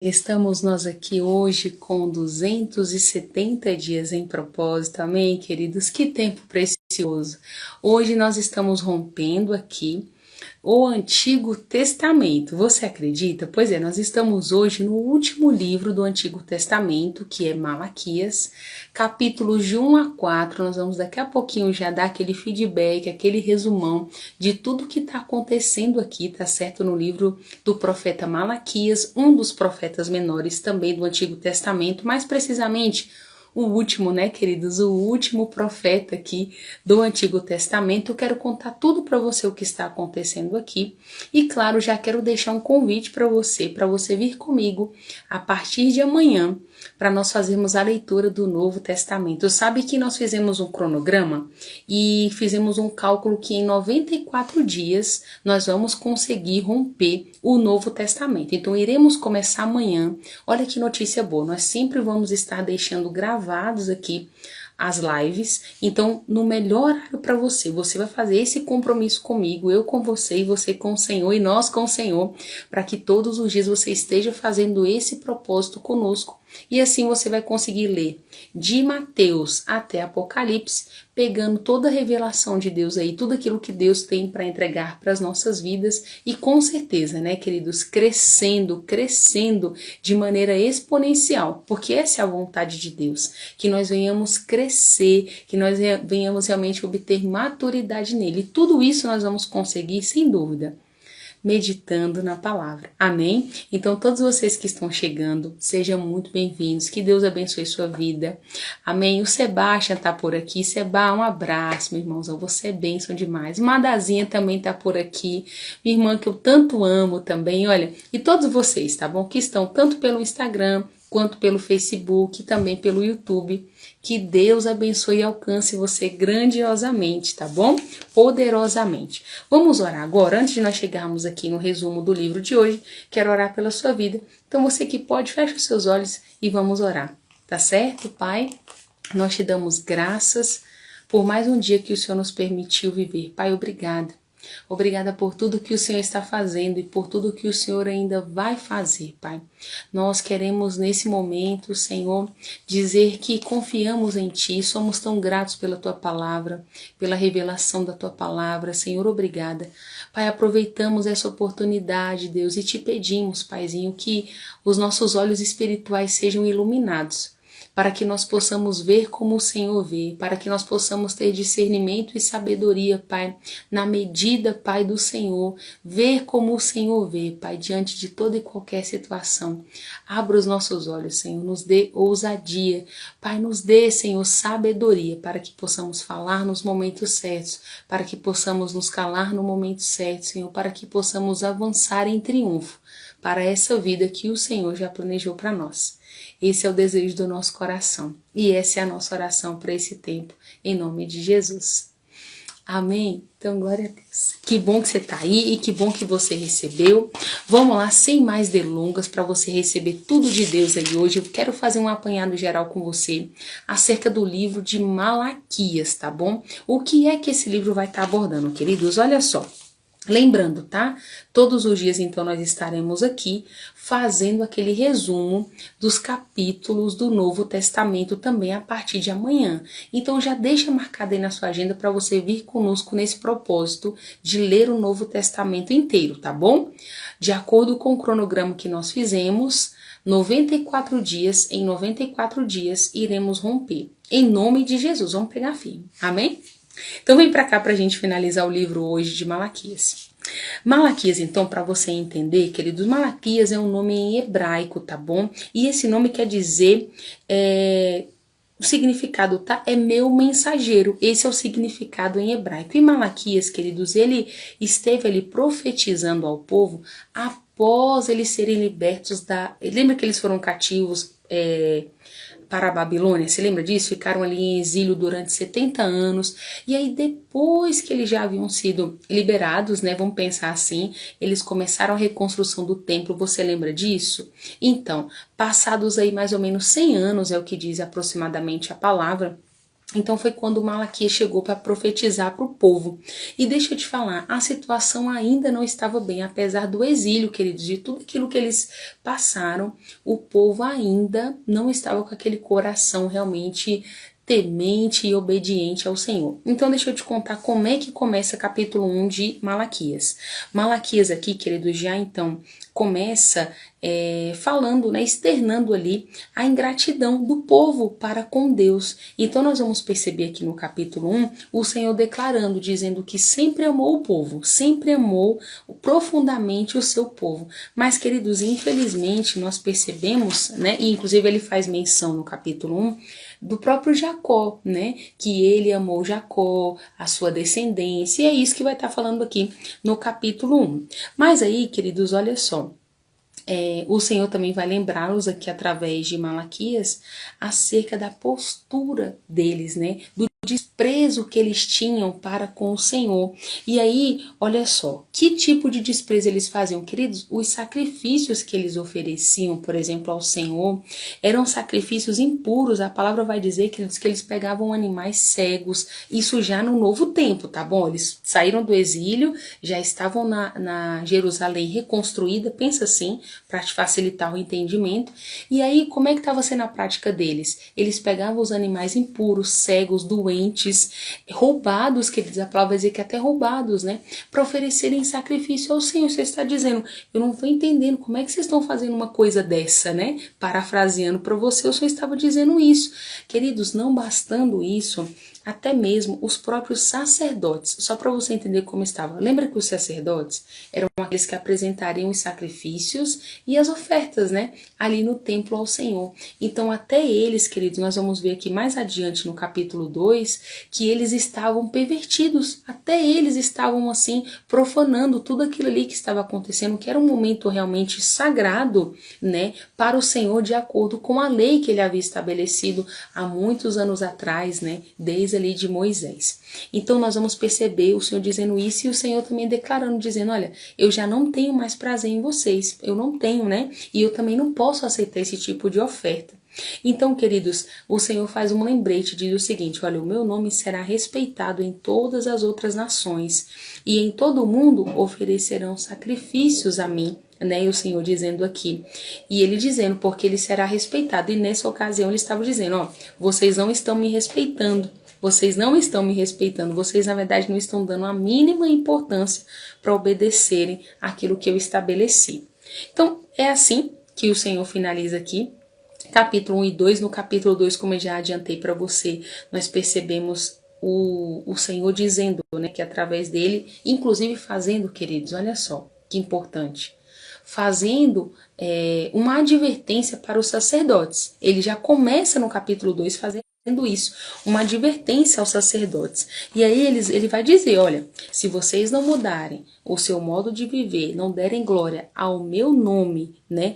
Estamos nós aqui hoje com 270 dias em propósito, amém, queridos? Que tempo precioso! Hoje nós estamos rompendo aqui o Antigo Testamento. Você acredita? Pois é, nós estamos hoje no último livro do Antigo Testamento, que é Malaquias, capítulos de 1 a 4. Nós vamos daqui a pouquinho já dar aquele feedback, aquele resumão de tudo que está acontecendo aqui, tá certo? No livro do profeta Malaquias, um dos profetas menores também do Antigo Testamento, mais precisamente o último, né, queridos? O último profeta aqui do Antigo Testamento. Eu quero contar tudo para você o que está acontecendo aqui. E claro, já quero deixar um convite para você vir comigo a partir de amanhã, para nós fazermos a leitura do Novo Testamento. Sabe que nós fizemos um cronograma e fizemos um cálculo que em 94 dias nós vamos conseguir romper o Novo Testamento. Então iremos começar amanhã. Olha que notícia boa, nós sempre vamos estar deixando gravados aqui as lives, então no melhor horário para você vai fazer esse compromisso comigo, eu com você e você com o Senhor e nós com o Senhor, para que todos os dias você esteja fazendo esse propósito conosco, e assim você vai conseguir ler de Mateus até Apocalipse, pegando toda a revelação de Deus aí, tudo aquilo que Deus tem para entregar para as nossas vidas, e com certeza, né, queridos, crescendo de maneira exponencial, porque essa é a vontade de Deus, que nós venhamos crescer, que nós venhamos realmente obter maturidade nele. E tudo isso nós vamos conseguir, sem dúvida, meditando na palavra. Amém? Então, todos vocês que estão chegando, sejam muito bem-vindos. Que Deus abençoe sua vida. Amém? O Sebastião tá por aqui. Seba, um abraço, meu irmãozão. Você é bênção demais. Madazinha também tá por aqui. Minha irmã que eu tanto amo também. Olha, e todos vocês, tá bom? Que estão tanto pelo Instagram, quanto pelo Facebook, também pelo YouTube. Que Deus abençoe e alcance você grandiosamente, tá bom? Poderosamente. Vamos orar agora, antes de nós chegarmos aqui no resumo do livro de hoje, quero orar pela sua vida. Então você que pode, fecha os seus olhos e vamos orar, tá certo, Pai? Nós te damos graças por mais um dia que o Senhor nos permitiu viver. Pai, obrigada. Obrigada por tudo que o Senhor está fazendo e por tudo que o Senhor ainda vai fazer, Pai. Nós queremos nesse momento, Senhor, dizer que confiamos em Ti, somos tão gratos pela Tua palavra, pela revelação da Tua palavra. Senhor, obrigada. Pai, aproveitamos essa oportunidade, Deus, e Te pedimos, Paizinho, que os nossos olhos espirituais sejam iluminados, para que nós possamos ver como o Senhor vê, para que nós possamos ter discernimento e sabedoria, Pai, na medida, Pai, do Senhor, ver como o Senhor vê, Pai, diante de toda e qualquer situação. Abra os nossos olhos, Senhor, nos dê ousadia, Pai, nos dê, Senhor, sabedoria, para que possamos falar nos momentos certos, para que possamos nos calar no momento certo, Senhor, para que possamos avançar em triunfo para essa vida que o Senhor já planejou para nós. Esse é o desejo do nosso coração. E essa é a nossa oração para esse tempo, em nome de Jesus. Amém? Então, glória a Deus. Que bom que você está aí e que bom que você recebeu. Vamos lá, sem mais delongas, para você receber tudo de Deus aí hoje. Eu quero fazer um apanhado geral com você acerca do livro de Malaquias, tá bom? O que é que esse livro vai estar abordando, queridos? Olha só. Lembrando, tá? Todos os dias, então, nós estaremos aqui fazendo aquele resumo dos capítulos do Novo Testamento também a partir de amanhã. Então, já deixa marcado aí na sua agenda para você vir conosco nesse propósito de ler o Novo Testamento inteiro, tá bom? De acordo com o cronograma que nós fizemos, 94 dias, em 94 dias, iremos romper. Em nome de Jesus, vamos pegar firme. Amém? Então vem para cá para a gente finalizar o livro hoje de Malaquias. Malaquias, então, para você entender, queridos, Malaquias é um nome em hebraico, tá bom? E esse nome quer dizer, o significado, tá? É meu mensageiro. Esse é o significado em hebraico. E Malaquias, queridos, ele esteve ali profetizando ao povo após eles serem libertos da... Lembra que eles foram cativos para a Babilônia, se lembra disso? Ficaram ali em exílio durante 70 anos, e aí depois que eles já haviam sido liberados, né, vamos pensar assim, eles começaram a reconstrução do templo, você lembra disso? Então, passados aí mais ou menos 100 anos, é o que diz aproximadamente a palavra, Então foi quando Malaquias chegou para profetizar para o povo. E deixa eu te falar, a situação ainda não estava bem, apesar do exílio, queridos, de tudo aquilo que eles passaram, o povo ainda não estava com aquele coração realmente temente e obediente ao Senhor. Então deixa eu te contar como é que começa capítulo 1 de Malaquias. Malaquias aqui, queridos, já então começa falando, né, externando ali a ingratidão do povo para com Deus. Então nós vamos perceber aqui no capítulo 1 o Senhor declarando, dizendo que sempre amou o povo, sempre amou profundamente o seu povo. Mas, queridos, infelizmente nós percebemos, né, e inclusive ele faz menção no capítulo 1 do próprio Jacó, né? Que ele amou Jacó, a sua descendência, e é isso que vai estar falando aqui no capítulo 1. Mas aí, queridos, olha só, o Senhor também vai lembrá-los aqui através de Malaquias acerca da postura deles, né? Do desprezo que eles tinham para com o Senhor. E aí, olha só, que tipo de desprezo eles faziam, queridos? Os sacrifícios que eles ofereciam, por exemplo, ao Senhor, eram sacrifícios impuros. A palavra vai dizer, queridos, que eles pegavam animais cegos, isso já no novo tempo, tá bom? Eles saíram do exílio, já estavam na Jerusalém reconstruída, pensa assim, para te facilitar o entendimento. E aí, como é que estava sendo a prática deles? Eles pegavam os animais impuros, cegos, doentes, roubados, que a palavra vai dizer que até roubados, né? Para oferecerem sacrifício ao Senhor. Você está dizendo, eu não estou entendendo como é que vocês estão fazendo uma coisa dessa, né? Parafraseando para você, o Senhor estava dizendo isso. Queridos, não bastando isso, até mesmo os próprios sacerdotes, só para você entender como estava. Lembra que os sacerdotes eram aqueles que apresentariam os sacrifícios e as ofertas, né? Ali no templo ao Senhor. Então, até eles, queridos, nós vamos ver aqui mais adiante no capítulo 2, que eles estavam pervertidos. Até eles estavam, assim, profanando tudo aquilo ali que estava acontecendo, que era um momento realmente sagrado, né? Para o Senhor, de acordo com a lei que ele havia estabelecido há muitos anos atrás, né? Desde ali de Moisés. Então nós vamos perceber o Senhor dizendo isso e o Senhor também declarando, dizendo, olha, eu já não tenho mais prazer em vocês, eu não tenho, né? E eu também não posso aceitar esse tipo de oferta. Então, queridos, o Senhor faz um lembrete, diz o seguinte, olha, o meu nome será respeitado em todas as outras nações e em todo o mundo oferecerão sacrifícios a mim, né, e o Senhor dizendo aqui, e ele dizendo, porque ele será respeitado, e nessa ocasião ele estava dizendo, ó, vocês não estão me respeitando, vocês não estão me respeitando, vocês na verdade não estão dando a mínima importância para obedecerem aquilo que eu estabeleci. Então, é assim que o Senhor finaliza aqui, capítulo 1 e 2, no capítulo 2, como eu já adiantei para você, nós percebemos o Senhor dizendo, né, que através dele, inclusive fazendo, queridos, olha só, que importante, fazendo uma advertência para os sacerdotes. Ele já começa no capítulo 2 fazendo isso, uma advertência aos sacerdotes. E aí ele vai dizer, olha, se vocês não mudarem o seu modo de viver, não derem glória ao meu nome, né?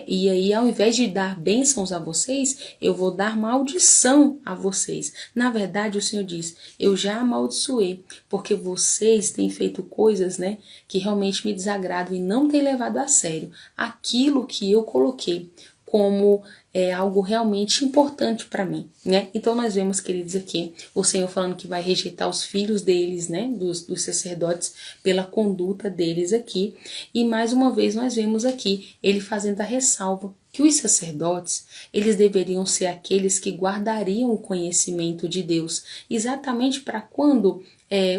E aí ao invés de dar bênçãos a vocês, eu vou dar maldição a vocês. Na verdade, o Senhor diz, eu já amaldiçoei, porque vocês têm feito coisas, né, que realmente me desagradam e não têm levado a sério aquilo que eu coloquei como algo realmente importante para mim, né? Então nós vemos, queridos, aqui o Senhor falando que vai rejeitar os filhos deles, né? Dos sacerdotes pela conduta deles aqui. E mais uma vez nós vemos aqui ele fazendo a ressalva que os sacerdotes, eles deveriam ser aqueles que guardariam o conhecimento de Deus, exatamente para quando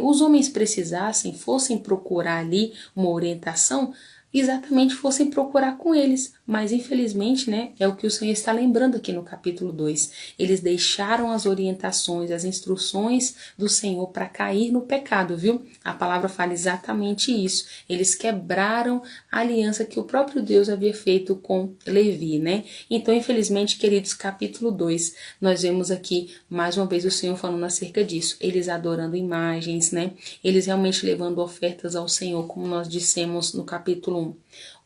os homens precisassem, fossem procurar ali uma orientação, exatamente fossem procurar com eles. Mas infelizmente, né, é o que o Senhor está lembrando aqui no capítulo 2. Eles deixaram as orientações, as instruções do Senhor para cair no pecado, viu? A palavra fala exatamente isso. Eles quebraram a aliança que o próprio Deus havia feito com Levi, né? Então, infelizmente, queridos, capítulo 2, nós vemos aqui mais uma vez o Senhor falando acerca disso. Eles adorando imagens, né? Eles realmente levando ofertas ao Senhor, como nós dissemos no capítulo 1.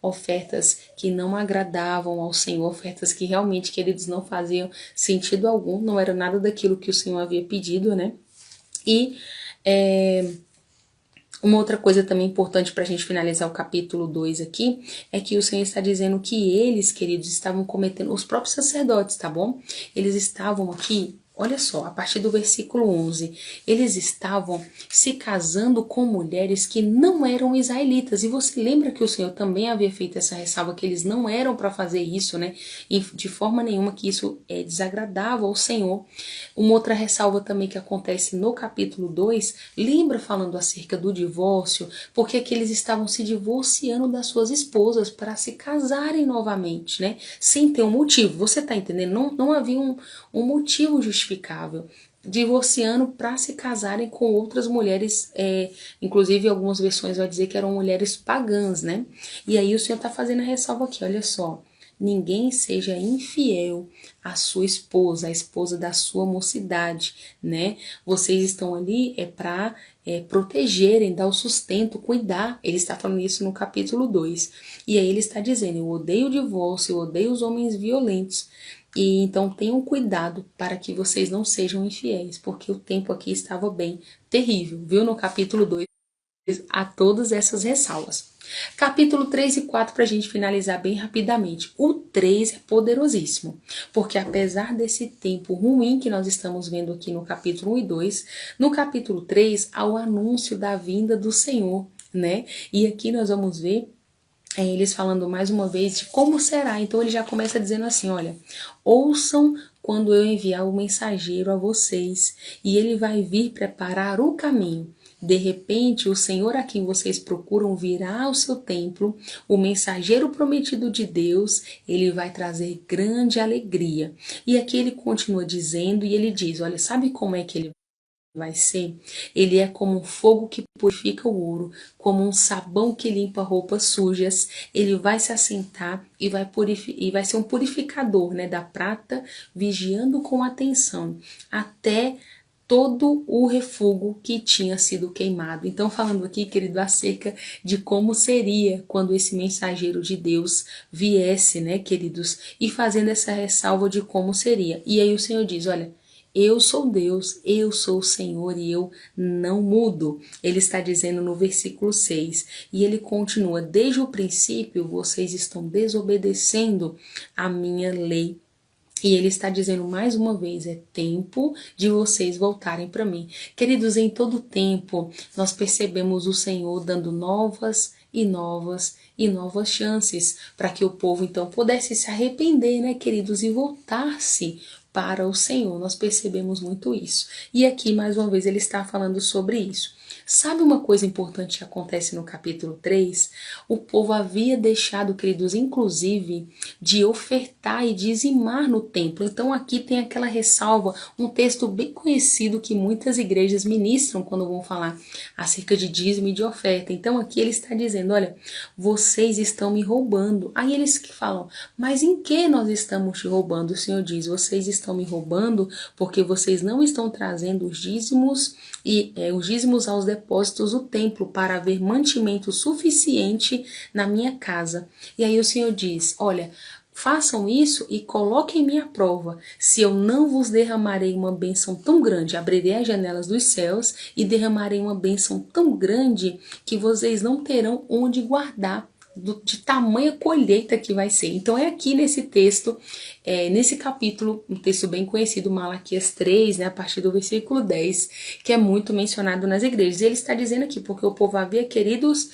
Ofertas que não agradavam ao Senhor, ofertas que realmente, queridos, não faziam sentido algum, não era nada daquilo que o Senhor havia pedido, né? E uma outra coisa também importante para a gente finalizar o capítulo 2 aqui, é que o Senhor está dizendo que eles, queridos, estavam cometendo, os próprios sacerdotes, tá bom? Eles estavam aqui Olha só, a partir do versículo 11, eles estavam se casando com mulheres que não eram israelitas. E você lembra que o Senhor também havia feito essa ressalva, que eles não eram para fazer isso, né? E de forma nenhuma que isso desagradava ao Senhor. Uma outra ressalva também que acontece no capítulo 2, lembra falando acerca do divórcio, porque aqui eles estavam se divorciando das suas esposas para se casarem novamente, né? Sem ter um motivo. Você tá entendendo? Não havia um motivo justificável, divorciando para se casarem com outras mulheres, inclusive algumas versões vai dizer que eram mulheres pagãs, né? E aí o Senhor está fazendo a ressalva aqui, olha só, ninguém seja infiel à sua esposa, a esposa da sua mocidade, né? Vocês estão ali para protegerem, dar o sustento, cuidar. Ele está falando isso no capítulo 2. E aí ele está dizendo, eu odeio o divórcio, eu odeio os homens violentos. E então tenham cuidado para que vocês não sejam infiéis, porque o tempo aqui estava bem terrível, viu? No capítulo 2, há todas essas ressalvas. Capítulo 3 e 4, para a gente finalizar bem rapidamente. O 3 é poderosíssimo, porque apesar desse tempo ruim que nós estamos vendo aqui no capítulo 1 e 2, no capítulo 3 há o anúncio da vinda do Senhor, né? E aqui nós vamos ver eles falando mais uma vez de como será. Então ele já começa dizendo assim, olha, ouçam quando eu enviar o mensageiro a vocês, e ele vai vir preparar o caminho. De repente, o Senhor a quem vocês procuram virá ao seu templo, o mensageiro prometido de Deus, ele vai trazer grande alegria. E aqui ele continua dizendo, e ele diz, olha, sabe como é que ele vai ser? Ele é como um fogo que purifica o ouro, como um sabão que limpa roupas sujas. Ele vai se assentar e vai ser um purificador, né, da prata, vigiando com atenção até todo o refúgio que tinha sido queimado. Então, falando aqui, querido, acerca de como seria quando esse mensageiro de Deus viesse, né, queridos, e fazendo essa ressalva de como seria. E aí o Senhor diz, olha, eu sou Deus, eu sou o Senhor e eu não mudo. Ele está dizendo no versículo 6. E ele continua, desde o princípio vocês estão desobedecendo a minha lei. E ele está dizendo mais uma vez, é tempo de vocês voltarem para mim. Queridos, em todo tempo nós percebemos o Senhor dando novas e novas e novas chances para que o povo então pudesse se arrepender, né, queridos, e voltar-se para o Senhor. Nós percebemos muito isso. E aqui, mais uma vez, ele está falando sobre isso. Sabe uma coisa importante que acontece no capítulo 3? O povo havia deixado, queridos, inclusive, de ofertar e dizimar no templo. Então aqui tem aquela ressalva, um texto bem conhecido que muitas igrejas ministram quando vão falar acerca de dízimo e de oferta. Então aqui ele está dizendo, olha, vocês estão me roubando. Aí eles que falam, mas em que nós estamos te roubando? O Senhor diz, vocês estão me roubando porque vocês não estão trazendo os dízimos e os dízimos aos depósitos do templo para haver mantimento suficiente na minha casa. E aí o Senhor diz, olha, façam isso e coloquem-me à prova, se eu não vos derramarei uma bênção tão grande, abrirei as janelas dos céus e derramarei uma bênção tão grande que vocês não terão onde guardar de tamanha colheita que vai ser. Então é aqui nesse texto, nesse capítulo, um texto bem conhecido, Malaquias 3, né, a partir do versículo 10, que é muito mencionado nas igrejas. E ele está dizendo aqui, porque o povo havia queridos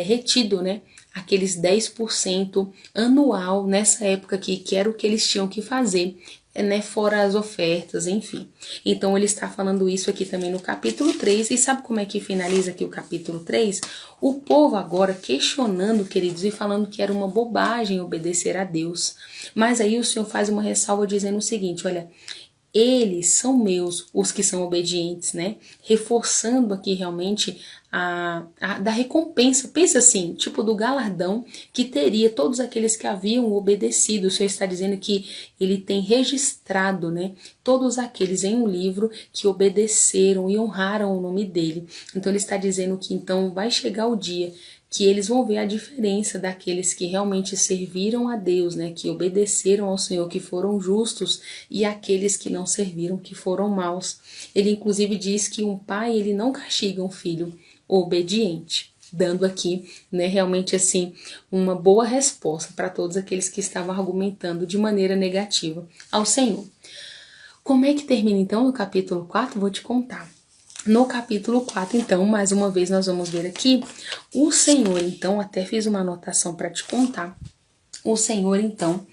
retido, né, aqueles 10% anual nessa época aqui, que era o que eles tinham que fazer, né, fora as ofertas, enfim. Então ele está falando isso aqui também no capítulo 3, e sabe como é que finaliza aqui o capítulo 3? O povo agora questionando, queridos, e falando que era uma bobagem obedecer a Deus. Mas aí o Senhor faz uma ressalva dizendo o seguinte, olha, eles são meus, os que são obedientes, né? Reforçando aqui realmente da recompensa. Pensa assim, tipo do galardão que teria todos aqueles que haviam obedecido. O Senhor está dizendo que ele tem registrado, né, todos aqueles em um livro que obedeceram e honraram o nome dele. Então ele está dizendo que então vai chegar o dia que eles vão ver a diferença daqueles que realmente serviram a Deus, né, que obedeceram ao Senhor, que foram justos, e aqueles que não serviram, que foram maus. Ele inclusive diz que um pai, ele não castiga um filho obediente, dando aqui, né, realmente assim, uma boa resposta para todos aqueles que estavam argumentando de maneira negativa ao Senhor. Como é que termina então no capítulo 4? Vou te contar. No capítulo 4, então, mais uma vez nós vamos ver aqui o Senhor, então, até fiz uma anotação para te contar. O Senhor, então,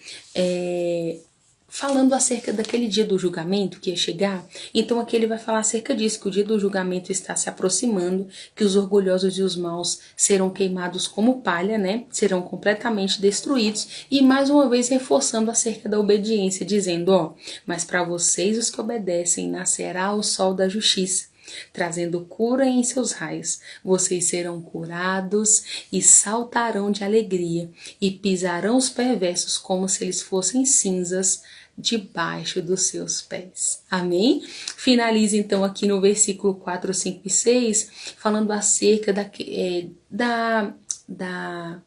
falando acerca daquele dia do julgamento que ia chegar, então aqui ele vai falar acerca disso, que o dia do julgamento está se aproximando, que os orgulhosos e os maus serão queimados como palha, né? Serão completamente destruídos, e mais uma vez reforçando acerca da obediência, dizendo, ó, mas para vocês os que obedecem, nascerá o sol da justiça, trazendo cura em seus raios. Vocês serão curados e saltarão de alegria e pisarão os perversos como se eles fossem cinzas debaixo dos seus pés. Amém? Finaliza então aqui no versículo 4, 5 e 6, falando acerca da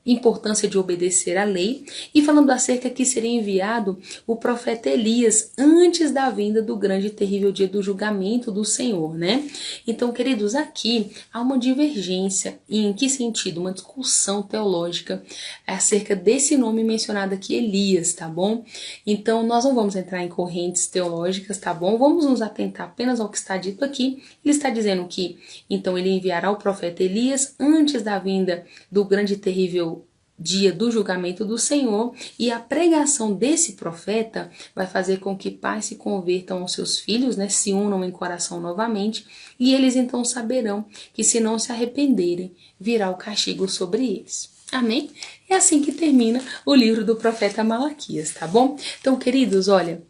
importância de obedecer à lei e falando acerca que seria enviado o profeta Elias antes da vinda do grande e terrível dia do julgamento do Senhor, né? Então, queridos, aqui há uma divergência. Em que sentido? Uma discussão teológica acerca desse nome mencionado aqui, Elias, tá bom? Então, nós não vamos entrar em correntes teológicas, tá bom? Vamos nos atentar apenas ao que está dito aqui. Ele está dizendo que, então, ele enviará o profeta Elias antes da vinda do grande e terrível dia do julgamento do Senhor, e a pregação desse profeta vai fazer com que pais se convertam aos seus filhos, né, se unam em coração novamente, e eles então saberão que se não se arrependerem, virá o castigo sobre eles. Amém? É assim que termina o livro do profeta Malaquias, tá bom? Então, queridos, olha,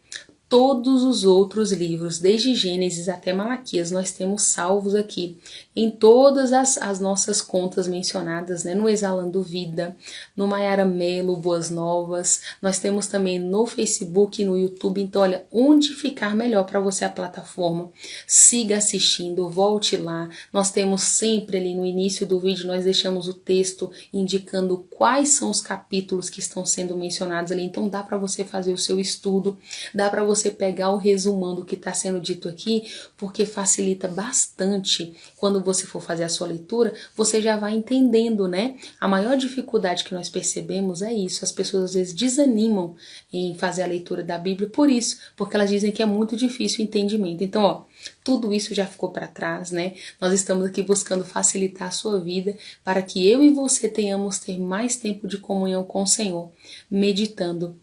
todos os outros livros, desde Gênesis até Malaquias, nós temos salvos aqui em todas as nossas contas mencionadas, né? No Exalando Vida, no Maiara Melo, Boas Novas, nós temos também no Facebook e no YouTube. Então, olha, onde ficar melhor para você a plataforma, siga assistindo, volte lá. Nós temos sempre ali no início do vídeo, nós deixamos o texto indicando quais são os capítulos que estão sendo mencionados ali. Então, dá para você fazer o seu estudo, dá para você pegar o resumão do que está sendo dito aqui, porque facilita bastante. Quando você for fazer a sua leitura, você já vai entendendo, né? A maior dificuldade que nós percebemos é isso. As pessoas às vezes desanimam em fazer a leitura da Bíblia por isso, porque elas dizem que é muito difícil o entendimento. Então, ó, tudo isso já ficou para trás, né? Nós estamos aqui buscando facilitar a sua vida para que eu e você tenhamos ter mais tempo de comunhão com o Senhor, meditando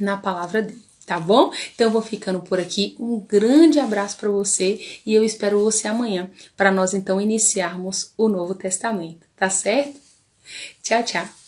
na palavra dele. Tá bom? Então eu vou ficando por aqui. Um grande abraço para você e eu espero você amanhã para nós então iniciarmos o Novo Testamento. Tá certo? Tchau, tchau.